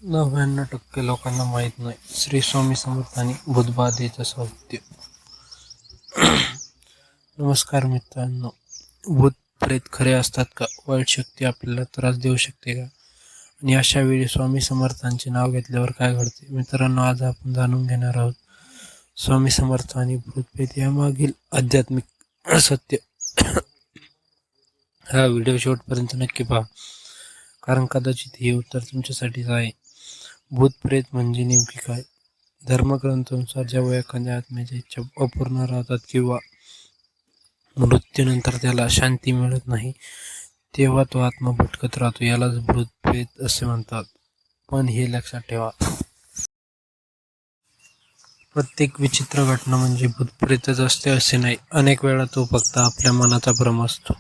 99% लोकांना माहीत नाही श्री स्वामी समर्थ आणि भूतबाधेचं सत्य. नमस्कार मित्रांनो, भूत प्रेत खरे असतात का? वाईट शक्ती आपल्याला त्रास देऊ शकते का? आणि अशा वेळी स्वामी समर्थांचे नाव घेतल्यावर काय घडते? मित्रांनो, आज आपण जाणून घेणार आहोत स्वामी समर्थ आणि भूतप्रेत यामागील आध्यात्मिक सत्य. हा व्हिडिओ शेवटपर्यंत नक्की पहा, कारण कदाचित हे उत्तर तुमच्यासाठीच आहे. भूतप्रेत म्हणजे नेमके काय? धर्मग्रंथानुसार जेव्हा एखाद्या आत्म्याच्या इच्छा अपूर्ण राहतात किंवा मृत्यूनंतर त्याला शांती मिळत नाही, तेव्हा तो आत्मा भटकत राहतो. यालाच भूतप्रेत असे म्हणतात. पण हे लक्षात ठेवा, प्रत्येक विचित्र घटना म्हणजे भूतप्रेतच असते असे नाही. अनेक वेळा तो फक्त आपल्या मनाचा भ्रम असतो.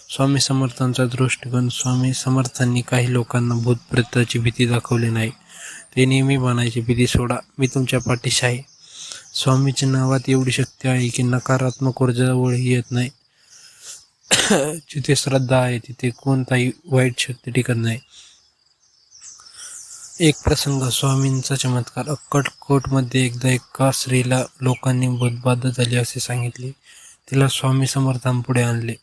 स्वामी समर्थांचा दृष्टिकोन. स्वामी समर्थांनी काही लोकांना भूतप्रेताची भीती दाखवली नाही. ते नेहमी म्हणायचे, भीती सोडा, मी तुमच्या पाठीशी आहे. स्वामीच्या नावात एवढी शक्ती आहे की नकारात्मक ऊर्जा जवळही येत नाही. जिथे श्रद्धा आहे तिथे कोणताही वाईट शक्ती टिकत नाही. एक प्रसंग, स्वामींचा चमत्कार. अक्कलकोटमध्ये एकदा एका स्त्रीला लोकांनी भूतबाधा झाली असे सांगितले. तिला स्वामी समर्थांपुढे आणले.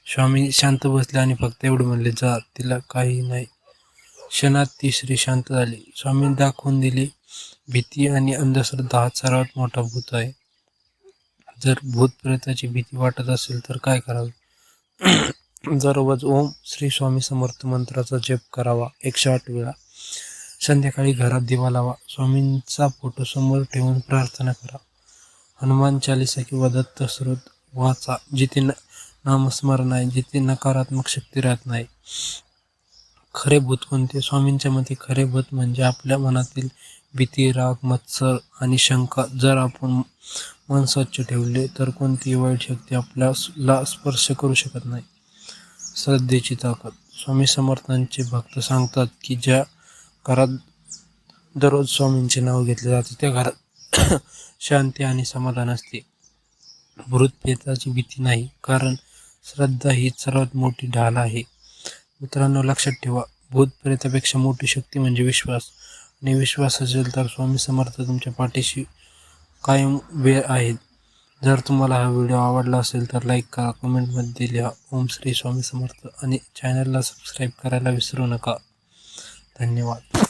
स्वामी शांत बसले आणि फक्त एवढे म्हणले, जा, तिला काही नाही. क्षणात ती स्त्री शांत झाली. स्वामींनी दाखवून दिले, भीती आणि अंधश्रद्धा हा सर्वात मोठा भूत आहे. जर भूतप्रेताची भीती वाटत असेल तर काय करावे? दररोज ओम श्री स्वामी समर्थ मंत्राचा जप करावा 108 वेळा. संध्याकाळी घरात दिवा लावा. स्वामींचा फोटो समोर ठेवून प्रार्थना करा. हनुमान चालिसा किंवा दत्त स्त्रोत वाचा. जिथे नामस्मरण आहे, जिथे नकारात्मक शक्ती राहत नाही. खरे भूत कोणते? स्वामींच्या मते खरे भूत म्हणजे आपल्या मनातील भीती, राग, मत्सर आणि शंका. जर आपण मन स्वच्छ ठेवले तर कोणतीही वाईट शक्ती आपल्याला स्पर्श करू शकत नाही. श्रद्धेची ताकद. स्वामी समर्थांचे भक्त सांगतात की ज्या घरात दररोज स्वामींचे नाव घेतले जाते त्या घरात शांती आणि समाधान असते. भूतप्रेताची भीती नाही, कारण श्रद्धा ही सर्वात मोठी ढाल आहे. मित्रांनो, लक्षात ठेवा, भूतप्रेतापेक्षा मोठी शक्ती म्हणजे विश्वास. आणि विश्वास असेल तर स्वामी समर्थ तुमच्या पाठीशी कायम वेळ आहेत. जर तुम्हाला हा व्हिडिओ आवडला असेल तर लाईक करा, कमेंटमध्ये लिहा ओम श्री स्वामी समर्थ आणि चॅनलला सबस्क्राईब करायला विसरू नका. धन्यवाद.